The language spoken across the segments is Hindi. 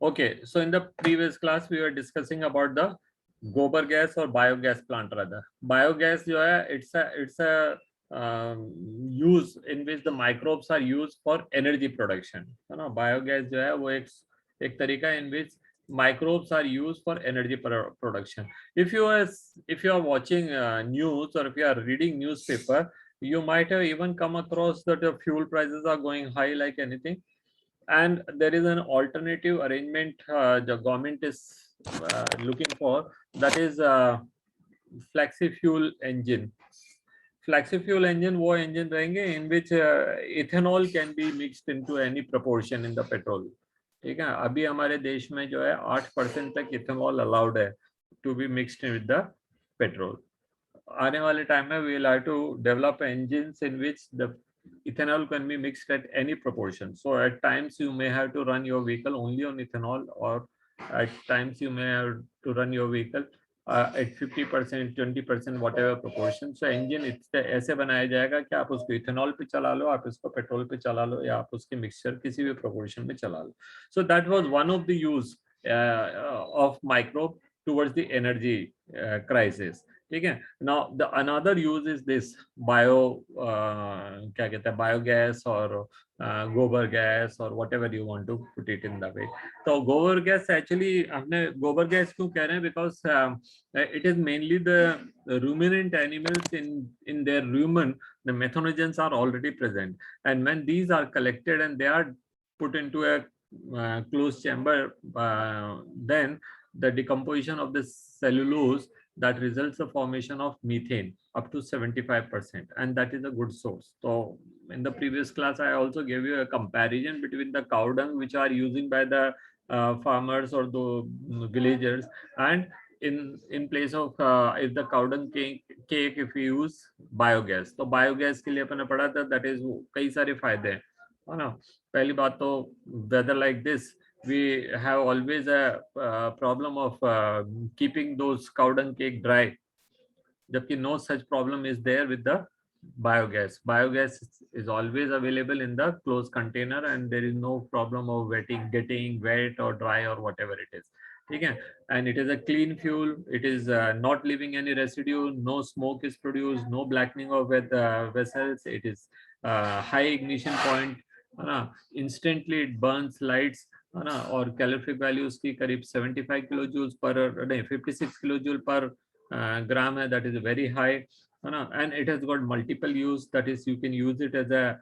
Okay, so in the previous class we were discussing about the gobar gas or biogas plant rather. Biogas जो है it's a use in which the microbes are used for energy production, है ना. Biogas जो है वो एक तरीका in which microbes are used for energy production. If you are watching news or if you are reading newspaper, you might have even come across that the fuel prices are going high like anything, and there is an alternative arrangement the government is looking for, that is flexi fuel engine. Flexi fuel engine वो engine रहेंगे in which ethanol can be mixed into any proportion in the petrol. ठीक है, अभी हमारे देश में जो है 8% तक इथेनॉल अलाउड है to be mixed with the petrol. आने वाले टाइम में we will have to develop engines in which the ethanol can be mixed at any proportion. So at times you may have to run your vehicle only on ethanol, or at times you may have to run your vehicle at 50%, 20%, whatever proportion. So engine ऐसे बनाया जाएगा कि आप उसको इथेनॉल पे चला लो, आप इसको पेट्रोल पे चला लो, या आप उसके मिक्सचर किसी भी proportion में चला लो. So that was one of the use of microbe towards the energy crisis. ठीक है. Now the another use is this क्या कहते हैं, biogas or gobar gas or whatever you want to put it in the way. तो gobar gas actually हमने gobar gas क्यों कह रहे हैं, because it is mainly the ruminant animals. In their rumen the methanogens are already present, and when these are collected and they are put into a closed chamber, then the decomposition of the cellulose, that results the formation of methane up to 75%, and that is a good source. So in the previous class I also gave you a comparison between the cow dung which are using by the farmers or the villagers, and in place of if the cow dung cake if we use biogas. तो biogas के लिए अपने पढ़ा था, that is कई सारे फायदे हैं, है ना. पहली बात तो weather like this we have always a problem of keeping those cow dung cake dry, जबकि no such problem is there with the biogas. Biogas is always available in the closed container, and there is no problem of getting wet or dry or whatever it is. ठीक है. And it is a clean fuel. It is not leaving any residue. No smoke is produced. No blackening of vessels. It is high ignition point, है ना. Instantly it burns lights, है ना. और कैलोरीफिक वैल्यू उसकी करीब 75 किलो जूल पर नहीं 56 किलो जूल पर gram hai, that is very high, and it has got multiple use. That is, you can use it as a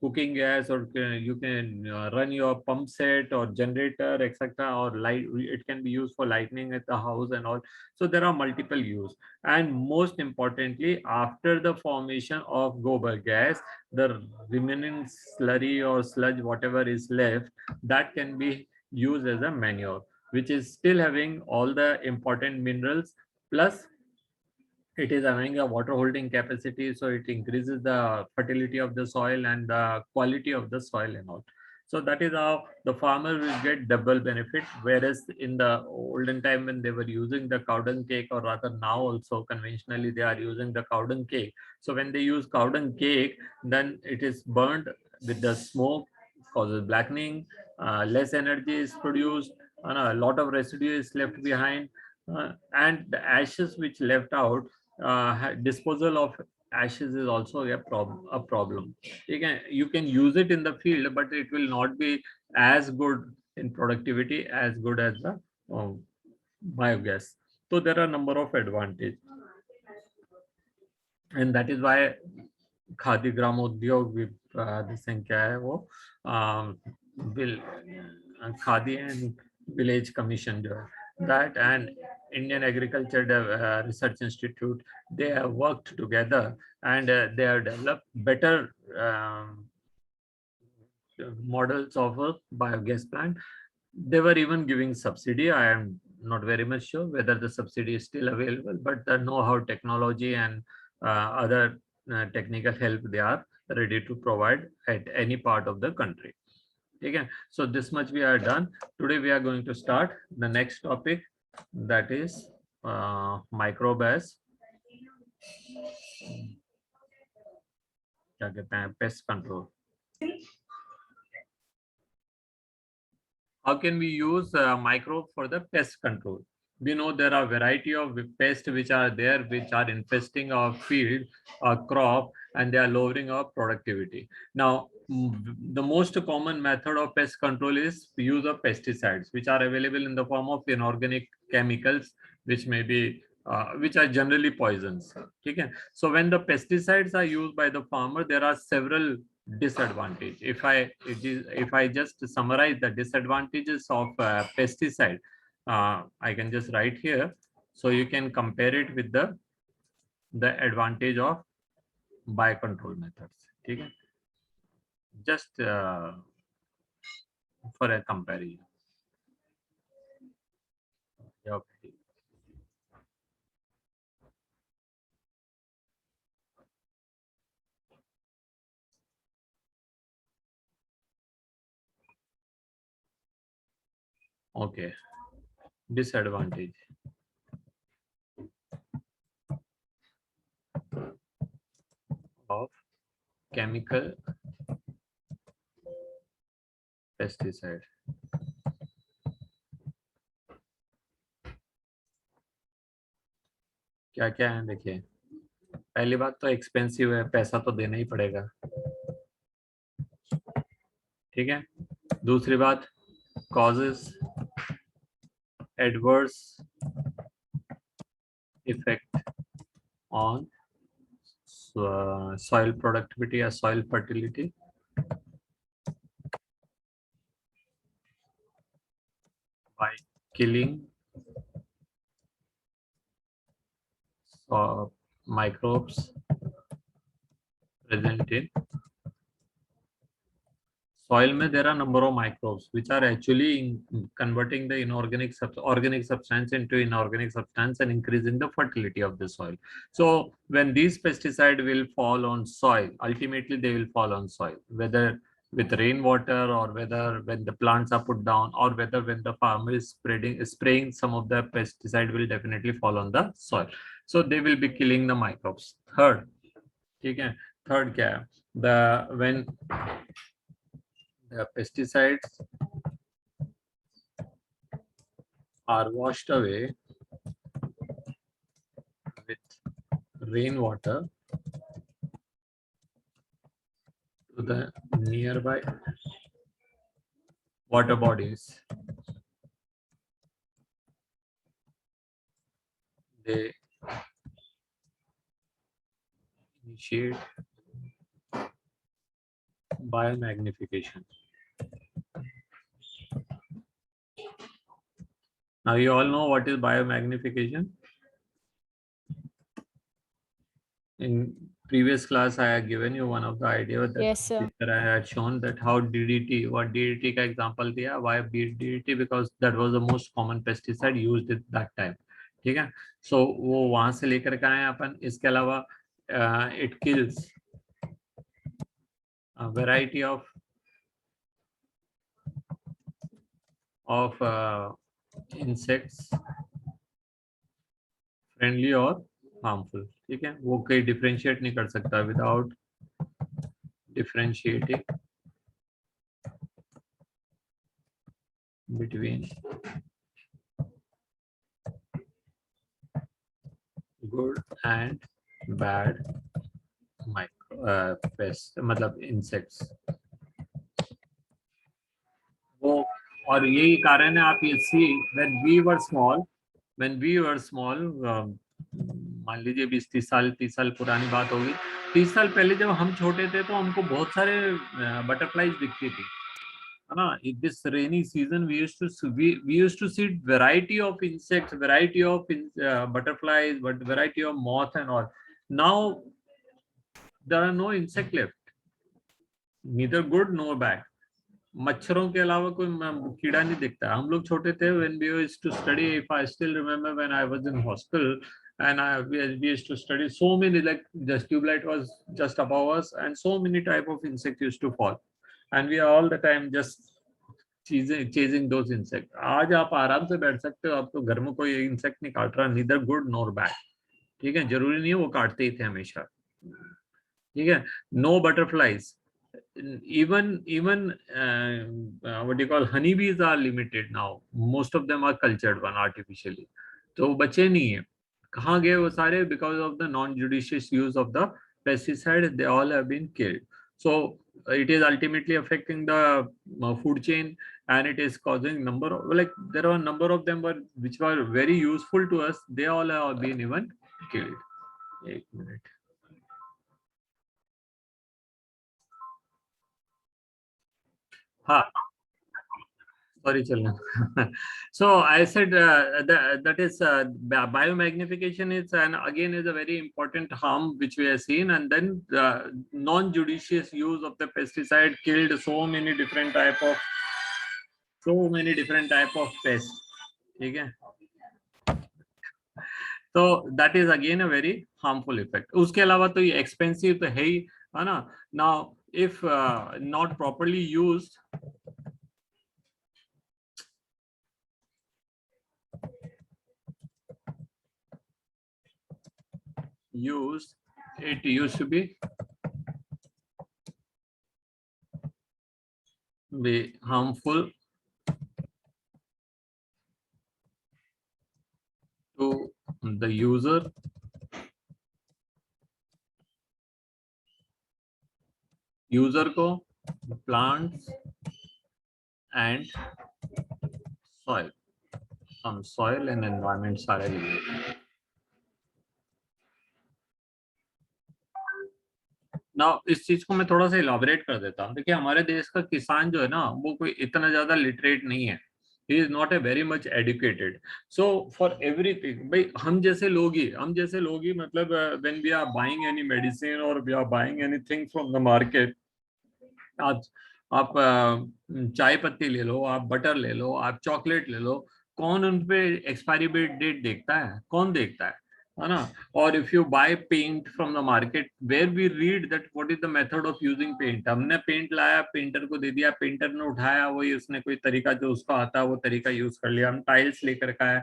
cooking gas, or you can run your pump set or generator, etc., or light. It can be used for lighting at the house and all. So there are multiple use, and most importantly, after the formation of gobar gas, the remaining slurry or sludge, whatever is left, that can be used as a manure, which is still having all the important minerals, plus it is having a water holding capacity, so it increases the fertility of the soil and the quality of the soil and all. So that is how the farmer will get double benefit, whereas in the olden time when they were using the cow dung cake, or rather now also conventionally they are using the cow dung cake. So when they use cow dung cake, then it is burnt with the smoke, causes blackening, less energy is produced, and a lot of residue is left behind, and the ashes which left out, disposal of ashes is also a problem. You can use it in the field, but it will not be as good in productivity as good as the biogas. So there are a number of advantages, and that is why khadi ग्रामोद्योग संख्या है वो will khadi and village commission जो है, that and Indian Agriculture Research Institute, they have worked together, and they have developed better models of a biogas plant. They were even giving subsidy. I am not very much sure whether the subsidy is still available, but the know-how, technology, and other technical help they are ready to provide at any part of the country. Okay, so this much we are done. Today we are going to start the next topic, that is microbes, क्या कहते हैं, pest control. How can we use microbe for the pest control? We know there are variety of pests which are there, which are infesting our field, our crop, and they are lowering our productivity. Now, the most common method of pest control is use of pesticides, which are available in the form of inorganic chemicals, which may be which are generally poisons. Okay? So when the pesticides are used by the farmer, there are several disadvantage. If I just summarize the disadvantages of pesticide, I can just write here, so you can compare it with the advantage of biocontrol methods. Okay? Just for a comparison. Okay. Okay. Disadvantage of chemical pesticide. क्या क्या है देखिए, पहली बात तो एक्सपेंसिव है, पैसा तो देना ही पड़ेगा, ठीक है। दूसरी बात, causes adverse effect on soil productivity or soil fertility. By killing microbes present in soil. Mein there are number of microbes which are actually converting the organic substance into inorganic substance and increasing the fertility of the soil. So when these pesticide will fall on soil, ultimately they will fall on soil, whether with rainwater or whether when the plants are put down or whether when the farmer is spraying some of the pesticide will definitely fall on the soil. So they will be killing the microbes. Third, okay, third क्या है, when the pesticides are washed away with rainwater to the nearby water bodies, they initiate biomagnification. Now you all know what is biomagnification. In previous class, I had given you one of the ideas that Yes, sir. I had shown that how DDT, what DDT का example दिया, why DDT, because that was the most common pesticide used at that time. ठीक है, so वो वहां से लेकर के आए अपन. इसके अलावा it kills a variety of insects, friendly or harmful. ठीक है, वो कहीं differentiate नहीं कर सकता without differentiating between good and bad pest मतलब इंसेक्ट्स. वो और यही कारण है, आप ये see when we were small, मान लीजिए 20-30 साल पुरानी बात होगी. 30 साल पहले जब हम छोटे थे तो हमको बहुत सारे बटरफ्लाईज दिखती थी, है ना. This rainy season we used to see variety of insects, variety of butterflies, but variety of moth and all. Now there are no insect left, neither good nor bad. मच्छरों के अलावा कोई कीड़ा नहीं दिखता. हम लोग छोटे थे when we used to study, if I still remember when I was in hostel and we used to study, so many, like just tubelight was just above us and so many type of insects used to fall and we are all the time just chasing those insects. आज आप आराम से बैठ सकते हो, आपको घर में कोई इंसेक्ट नहीं काट रहा, neither good nor bad. ठीक है, जरूरी नहीं है वो काटते ही थे हमेशा. ठीक है, no butterflies, even what do you call, honeybees are limited now. Most of them are cultured one artificially. तो वो बचे नहीं है, कहाँ गए वो सारे? Because of the non-judicious use of the pesticide, they all have been killed. So it is ultimately affecting the food chain, and it is causing number of, like there are a number of them were which were very useful to us. They all have been even killed. एक minute. हाँ, sorry, Chalna. So I said that is biomagnification is, and again is a very important harm which we have seen, and then non-judicious use of the pesticide killed so many different type of pests. ठीक है? तो that is again a very harmful effect. उसके अलावा तो ये expensive तो है ही, है ना? Now if not properly used, it used to be harmful to the user, को, plants and soil, some soil and environment सारे लिए. ना इस चीज को मैं थोड़ा सा इलाबोरेट कर देता हूँ. देखिए हमारे देश का किसान जो है ना, वो कोई इतना ज्यादा लिटरेट नहीं है. He is not a very much educated. So for everything, भाई हम जैसे लोग ही मतलब when we are buying any medicine or we are buying anything from the market, आप आप चाय पत्ती ले लो, आप बटर ले लो, आप चॉकलेट ले लो, कौन उन पे एक्सपायरी डेट देखता है? कौन देखता है ना? और if you buy paint from the market, where we read that what is the method of using paint. हमने पेंट लाया, पेंटर को दे दिया, पेंटर ने उठाया, वही उसने कोई तरीका जो उसका आता है वो तरीका यूज कर लिया. हम टाइल्स लेकर का है,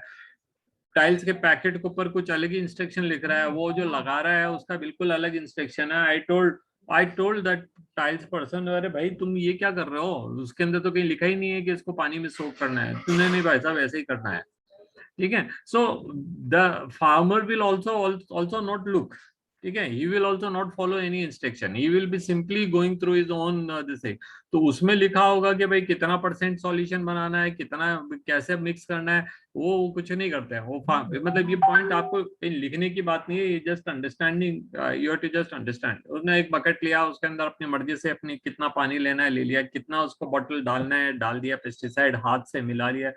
टाइल्स के पैकेट के ऊपर कुछ अलग ही इंस्ट्रक्शन लिख रहा है, वो जो लगा रहा है उसका बिल्कुल अलग इंस्ट्रक्शन है. I told that tiles person, अरे भाई तुम ये क्या कर रहे हो? उसके अंदर तो कहीं लिखा ही नहीं है कि इसको पानी में सोक करना है. तुमने नहीं भाई साहब, ऐसे ही करना है. ठीक है? So the farmer will also not look. ठीक है? He will also not follow any instruction, he will be simply going through his own this. तो उसमें लिखा होगा कि भाई कितना परसेंट सॉल्यूशन बनाना है, कितना कैसे मिक्स करना है, वो कुछ नहीं करते हैं. वो मतलब ये पॉइंट आपको लिखने की बात नहीं है, ये just understanding, you have to just understand. उसने एक बकेट लिया, उसके अंदर अपनी मर्जी से अपनी कितना पानी लेना है ले लिया, कितना उसको बॉटल डालना है डाल दिया, पेस्टिसाइड हाथ से मिला लिया,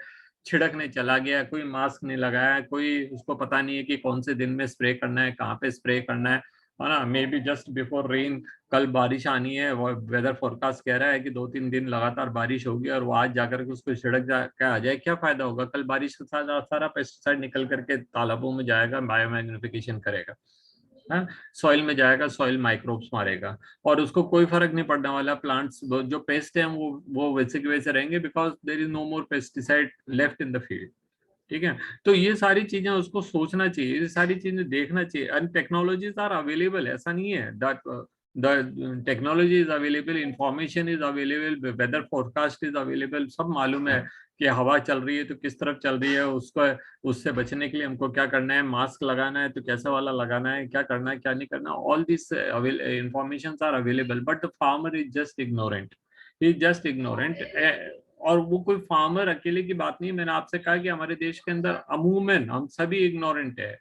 छिड़कने चला गया, कोई मास्क नहीं लगाया, कोई उसको पता नहीं है कि कौन से दिन में स्प्रे करना है, कहाँ पे स्प्रे करना है ना? May be just before rain, कल बारिश आनी है, वो वेदर फोरकास्ट कह रहा है कि 2-3 दिन लगातार बारिश होगी, और वो आज जाकर के उसको छिड़क के आ जाए, क्या फायदा होगा? कल बारिश के साथ सारा पेस्टिसाइड निकल करके तालाबों में जाएगा, बायोमैग्निफिकेशन करेगा, है, सॉइल में जाएगा, सॉइल माइक्रोब्स मारेगा, और उसको कोई फर्क नहीं पड़ने वाला. प्लांट्स जो पेस्ट हैं वो वैसे के वैसे रहेंगे, because there is no more pesticide left in the field. ठीक है? तो ये सारी चीजें उसको सोचना चाहिए, ये सारी चीजें देखना चाहिए. एंड टेक्नोलॉजीज आर अवेलेबल, ऐसा नहीं है that the technology is available, information is available, weather forecast is available, सब मालूम है कि हवा चल रही है तो किस तरफ चल रही है, उसको उससे बचने के लिए हमको क्या करना है, मास्क लगाना है तो कैसा वाला लगाना है, क्या करना है क्या नहीं करना, all this information are available, but the farmer is just ignorant. He is just ignorant. और वो कोई फार्मर अकेले की बात नहीं. मैंने आपसे कहा कि हमारे देश के अंदर अमूमन हम सभी इग्नोरेंट है,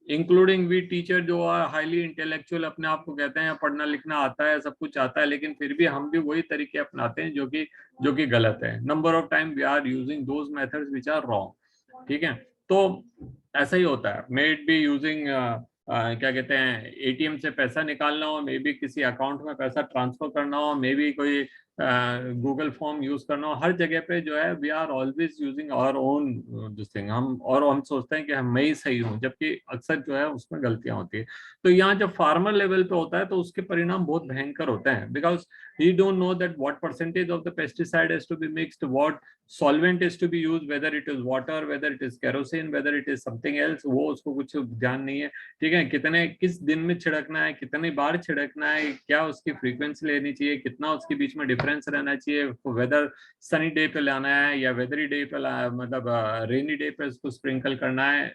इंक्लूडिंग वी टीचर जो हाईली इंटेलेक्चुअल अपने आप को कहते हैं, पढ़ना लिखना आता है, सब कुछ आता है, लेकिन फिर भी हम भी वही तरीके अपनाते हैं जो कि गलत है. Number of time we are using those methods which are wrong. ठीक है? तो ऐसा ही होता है. मे इट बी यूजिंग क्या कहते हैं, एटीएम से पैसा निकालना हो, मे बी किसी अकाउंट में पैसा ट्रांसफर करना हो, मे बी कोई गूगल फॉर्म यूज करना हो, हर जगह पे जो है we are always using our own this thing. हम सोचते हैं कि मैं ही सही हूँ, जबकि अक्सर जो है उसमें गलतियां होती है. तो यहाँ जब फार्मर लेवल पे होता है तो उसके परिणाम बहुत भयंकर होते हैं, because He don't know that what percentage of the pesticide has to be mixed, what solvent is to be used, whether it is water, whether it is kerosene, whether it is something else, वो उसको कुछ ध्यान नहीं है, ठीक है। कितने किस दिन में छिड़कना है, कितनी बार छिड़कना है, क्या उसकी फ्रीक्वेंसी लेनी चाहिए, कितना उसके बीच में डिफरेंस रहना चाहिए, वेदर सनी डे पे लाना है या वेदरी डे पे मतलब रेनी डे पे उसको स्प्रिंकल करना है,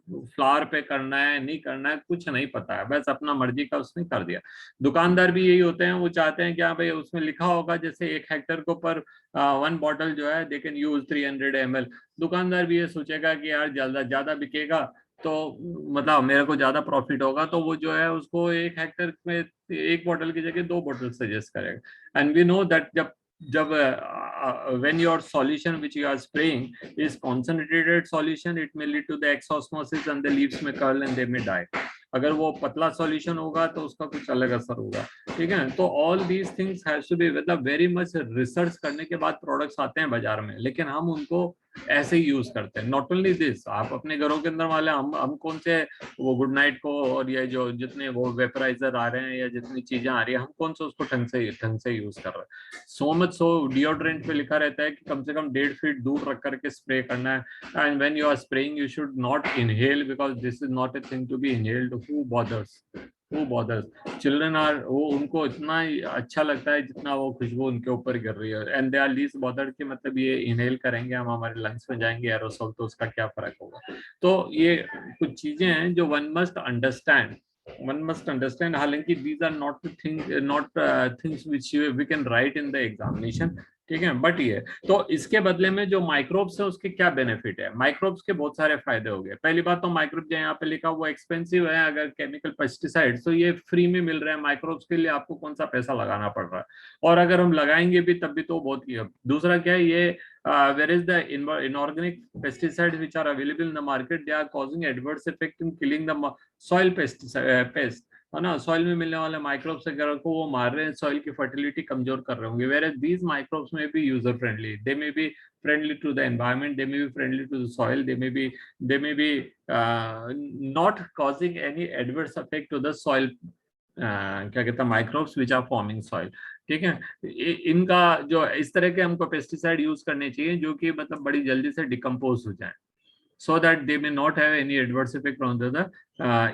फ्लावर पे करना है, नहीं करना है, कुछ नहीं पता है, बस अपना मर्जी का उसने कर दिया। दुकानदार भी यही होते हैं, वो चाहते हैं कि हाँ भाई उसमें लिखा होगा जैसे 1 हेक्टर के ऊपर 1 बॉटल जो है दे कैन यूज 300 ml। दुकानदार भी ये सोचेगा कि यार ज्यादा ज्यादा बिकेगा तो मतलब मेरे को ज्यादा प्रॉफिट होगा, तो वो जो है उसको 1 हेक्टर में 1 बॉटल की जगह 2 बॉटल सजेस्ट करेगा। एंड वी नो दैट जब when your solution which you are spraying is concentrated solution, it may lead to the exosmosis and the leaves may curl and they may die। अगर वो पतला सॉल्यूशन होगा तो उसका कुछ अलग असर होगा, ठीक है। तो all these things has to be मतलब वेरी मच रिसर्च करने के बाद प्रोडक्ट्स आते हैं बाजार में, लेकिन हम उनको ऐसे ही यूज करते हैं। नॉट ओनली दिस, आप अपने घरों के अंदर वाले हम कौन से वो गुड नाइट को और ये जो जितने वो वेपराइजर आ रहे हैं या जितनी चीजें आ रही है, हम कौन सा उसको ढंग से यूज कर रहे हैं। सो मच सो डिओड्रेंट पे लिखा रहता है कि कम से कम 1.5 फीट दूर रख करके स्प्रे करना है। And when you are spraying you should not inhale because this is not a thing to be inhaled. Who bothers children are, वो उनको इतना अच्छा लगता है जितना वो खुशबू उनके ऊपर गिर रही है, and they are least bothered कि मतलब ये इनहेल करेंगे हम, हमारे लंग्स में जाएंगे एरोसोल, तो उसका क्या फर्क होगा। तो ये कुछ चीजें हैं जो वन मस्ट अंडरस्टैंड। हालांकि these are not things which we can write in the examination, ठीक है। बट ये तो इसके बदले में जो माइक्रोब्स है उसके क्या बेनिफिट है। माइक्रोब्स के बहुत सारे फायदे हो गए। पहली बात तो माइक्रोब जो यहाँ पे लिखा वो एक्सपेंसिव है, अगर केमिकल पेस्टिसाइड तो ये फ्री में मिल रहे हैं। माइक्रोब्स के लिए आपको कौन सा पैसा लगाना पड़ रहा है, और अगर हम लगाएंगे भी तब भी तो बहुत ही। दूसरा क्या है, ये where is the inorganic pesticides which are available in the market, they are causing adverse effect in killing the soil pest, है ना। सॉइल में मिलने वाले माइक्रोब्स अगर को वो मार रहे हैं, सॉइल की फर्टिलिटी कमजोर कर रहे होंगे। whereas these microbes may be user friendly, they may be friendly to the environment, they may be friendly to the soil, they may be not causing any adverse effect to the soil, क्या कहते हैं, microbes which are forming soil, ठीक है। इनका जो इस तरह के हमको पेस्टिसाइड यूज करने चाहिए जो कि मतलब बड़ी जल्दी से डिकम्पोज हो जाए, so that they may not have any adverse effect on the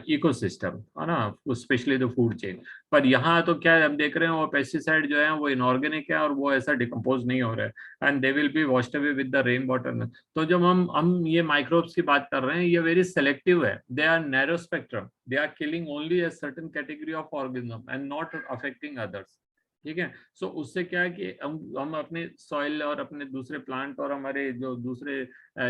ecosystem, है ना, स्पेशली द फूड चेन। पर यहाँ तो क्या हम देख रहे हैं, वो पेस्टिसाइड जो है वो इनऑर्गेनिक है और वो ऐसा डिकम्पोज नहीं हो रहा है, and they will B washed away with the rain water. तो जब हम ये माइक्रोब्स की बात कर रहे हैं, ये वेरी सेलेक्टिव है, they are narrow spectrum, they are killing only a certain category of organism and not affecting others, ठीक है। सो उससे क्या है कि हम अपने सॉइल और अपने दूसरे प्लांट और हमारे जो दूसरे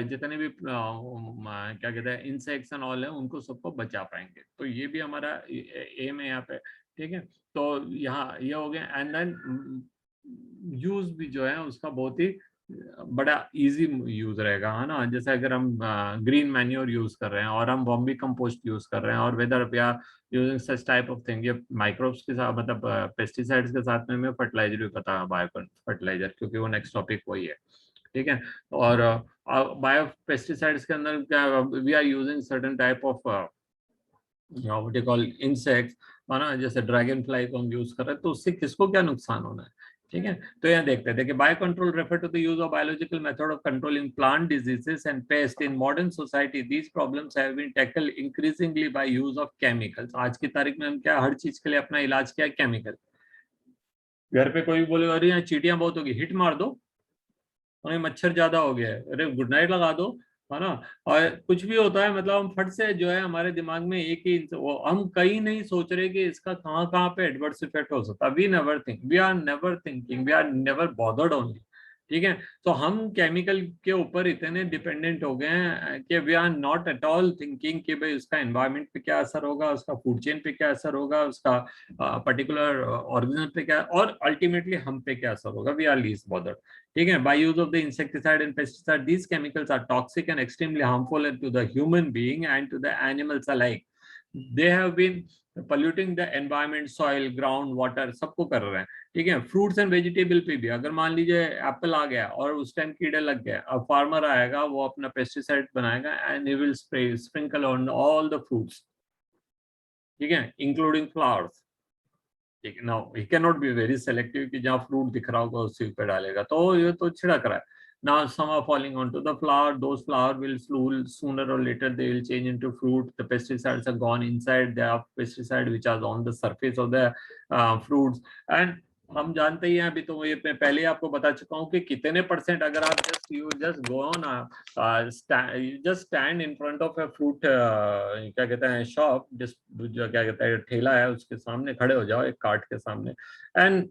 जितने भी क्या कहते हैं इंसेक्ट्स एंड ऑल है उनको सबको बचा पाएंगे। तो ये भी हमारा एम है यहाँ पे, ठीक है। तो यहाँ ये हो गया। एंड देन यूज भी जो है उसका बहुत ही बड़ा इजी यूज रहेगा, है ना। जैसे अगर हम ग्रीन मैन्योर यूज कर रहे हैं और हम वर्मी कंपोस्ट यूज कर रहे हैं, और वेदर या using such type of thing, ये माइक्रोब्स के साथ मतलब पेस्टिसाइड्स के साथ में फर्टिलाइजर भी पता है, बायो फर्टिलाइजर, क्योंकि वो नेक्स्ट टॉपिक वही है, ठीक है। और बायो पेस्टिसाइड्स के अंदर क्या, we are using certain type of what you call insects, है ना, जैसे ड्रैगन फ्लाई को हम यूज कर रहे हैं, तो उससे किसको क्या नुकसान होना है, ठीक है। तो यहाँ देखते हैं कि bio control refer to the use of biological method of controlling plant diseases and pest in modern society. These problems have been tackled increasingly by use of chemicals. आज की तारीख में हम क्या हर चीज के लिए अपना इलाज क्या है, केमिकल। घर पे कोई भी बोले अरे यहाँ चींटियां बहुत होगी, हिट मार दो, और मच्छर ज्यादा हो गया है, अरे गुड नाइट लगा दो, है ना। और कुछ भी होता है मतलब हम फट से जो है हमारे दिमाग में एक ही हम कहीं नहीं सोच रहे कि इसका कहाँ कहाँ पे एडवर्स इफेक्ट हो सकता है। We never think, we are never thinking, we are never bothered only, ठीक है। तो हम केमिकल के ऊपर इतने डिपेंडेंट हो गए हैं कि we are not at all thinking कि भाई उसका एनवायरनमेंट पे क्या असर होगा, उसका फूड चेन पे क्या असर होगा, उसका पर्टिकुलर ऑर्गेनिज्म पे क्या, और अल्टीमेटली हम पे क्या असर होगा। वी आर लीस्ट बॉदर्ड, ठीक है। By use of the insecticide and pesticide, these chemicals are toxic and extremely harmful to the human being and to the animals alike. They have been polluting the environment, soil, ground, water, सबको कर रहे हैं, ठीक है। फ्रूट्स एंड वेजिटेबल पे भी अगर मान लीजिए एप्पल आ गया और उस टाइम कीड़े लग गए, अब फार्मर आएगा वो अपना पेस्टिसाइड बनाएगा and he will sprinkle on all the fruits, ठीक है, इंक्लूडिंग फ्लावर्स, ठीक है ना, he can not be very selective कि जहाँ फ्रूट दिख रहा होगा उसी पे डालेगा, तो ये तो छिड़क रहा है. Now some are falling onto the flower. Those flower will sooner or later they will change into fruit. The pesticides are gone inside. There are pesticide which are on the surface of the fruits. And हम जानते ही हैं, अभी तो ये पहले ही आपको बता चुका हूँ कि कितने परसेंट, अगर आप just go on just stand in front of a fruit क्या कहते हैं शॉप, जिस जो क्या कहता है ठेला है उसके सामने खड़े हो जाओ, एक कार्ट के सामने, एंड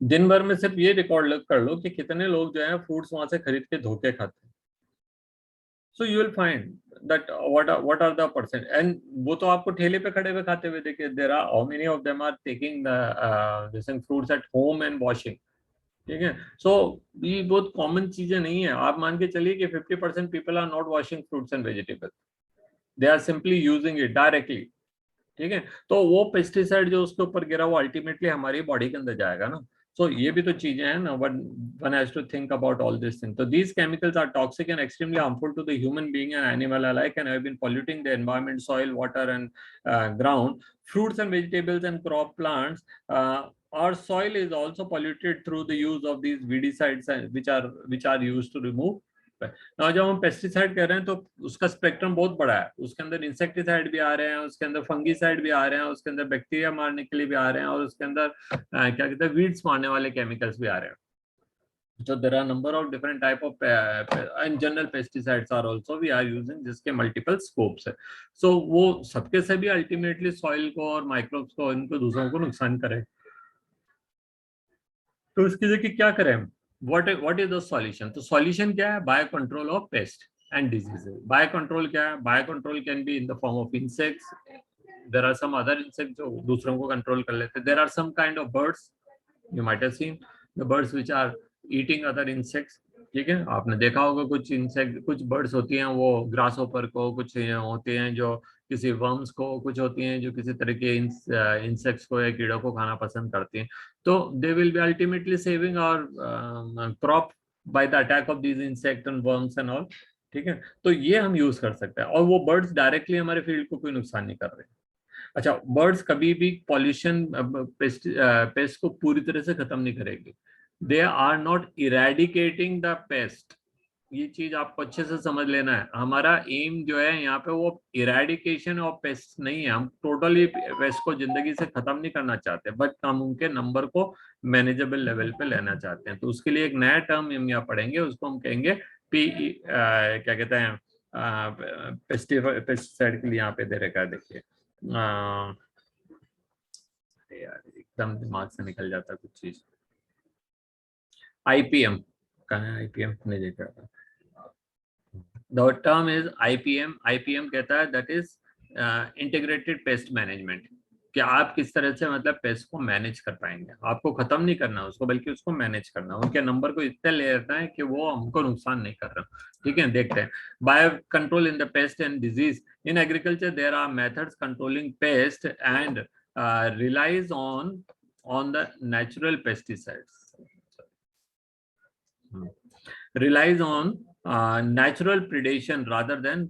दिन भर में सिर्फ ये रिकॉर्ड कर लो कि कितने लोग जो है फ्रूट्स वहां से खरीद के धोके खाते हैं. So you will find that what are the percent, and वो तो आपको ठेले पे खड़े हुए खाते हुए देखे. There are how many of them are taking the this fruits at home and washing. ठीक है, सो ये बहुत कॉमन चीजें नहीं है. आप मान के चलिए कि 50% people are not washing fruits and vegetable, they are simply using it directly. ठीक है, तो वो पेस्टिसाइड जो उसके ऊपर गिरा वो अल्टीमेटली हमारी बॉडी के अंदर जाएगा ना. सो ये भी तो चीजें हैं ना, one has to think about all this thing. तो these chemicals are toxic and extremely harmful to the human being and animal alike and have been polluting the environment, soil, water and ground. Fruits and vegetables and crop plants, our soil is also polluted through the use of these weedicides which are used to remove. ना जब हम पेस्टिसाइड कह रहे हैं तो उसका स्पेक्ट्रम बहुत बड़ा है. उसके अंदर इंसेक्टिसाइड भी आ रहे हैं, उसके अंदर फंगीसाइड भी आ रहे हैं, उसके अंदर बैक्टीरिया मारने के लिए भी आ रहे हैं, और उसके अंदर क्या कहते हैं वीड्स मारने वाले केमिकल्स भी आ रहे हैं. So there are number of different type of and general pesticides are also we are using, जिसके multiple scopes है. So वो सबके सभी ultimately soil को और microbes को, इनको दूसरों को नुकसान करे. तो इसकी जगह क्या करें हम? What is the solution? तो solution क्या है? Bio control of pest and diseases. Bio control क्या है? Bio control can be in the form of insects. There are some other insects जो दूसरों को control कर लेते हैं. There are some kind of birds. You might have seen the birds which are eating other insects. ठीक है, आपने देखा होगा कुछ इंसेक्ट, कुछ बर्ड्स होती हैं वो ग्रास होपर को, कुछ होते हैं जो किसी वर्म्स को, कुछ होती हैं जो किसी तरह के इंसेक्ट्स को या कीड़ों को खाना पसंद करती हैं. तो they will be ultimately saving our crop by the attack of these insect and worms and all. ठीक है, तो ये हम यूज कर सकते हैं, और वो बर्ड्स डायरेक्टली हमारे फील्ड को कोई नुकसान नहीं कर रहे. अच्छा, बर्ड्स कभी भी पॉल्यूशन पेस्ट को पूरी तरह से खत्म नहीं करेगी. They are not eradicating the pest. ये चीज आपको अच्छे से समझ लेना है. हमारा एम जो है यहाँ पे वो इरेडिकेशन ऑफ पेस्ट नहीं है. हम टोटली पेस्ट को जिंदगी से खत्म नहीं करना चाहते, बट हम उनके नंबर को मैनेजेबल लेवल पे लेना चाहते हैं. तो उसके लिए एक नया टर्म हम यहाँ पढ़ेंगे, उसको हम कहेंगे क्या कहते हैं पेस्टिसाइड के लिए यहाँ पे दे रखा है. देखिए यार एकदम दिमाग से निकल जाता कुछ चीज. IPM कहाँ है? IPM नहीं देख रहा था. The term is IPM. IPM कहता है that is integrated pest management. कि आप किस तरह से मतलब पेस्ट को मैनेज कर पाएंगे. आपको खत्म नहीं करना उसको, बल्कि उसको मैनेज करना. उनके नंबर को इतना ले रहता है कि वो हमको नुकसान नहीं कर रहा. ठीक है, देखते हैं. Bio control in the pest and disease. In agriculture there are methods controlling pest and relies on the natural pesticides. Relies on natural predation rather than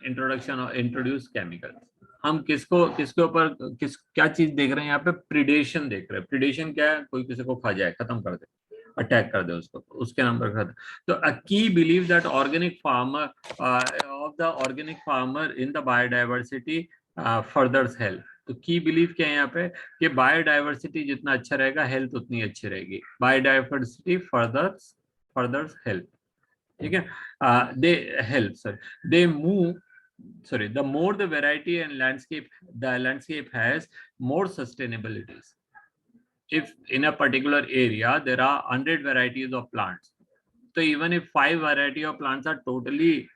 introduction or introduced chemicals. हम किसके ऊपर क्या चीज देख रहे हैं यहाँ पे? प्रिडेशन देख रहे हैं. प्रिडेशन क्या है? कोई किसी को खा जाए, खत्म कर दे, अटैक कर दे उसको, उसके नंबर खत्म. तो a key belief that organic farmer of the organic farmer in the biodiversity furthers health. तो की बिलीव क्या है यहाँ पे कि बायोडाइवर्सिटी जितना अच्छा रहेगा हेल्थ उतनी अच्छी रहेगी. Biodiversity furthers health. ठीक है, they help sir they move sorry the more the variety and landscape has more sustainabilities. If in a particular area there are 100 varieties of plants, so even if 5 variety of plants are totally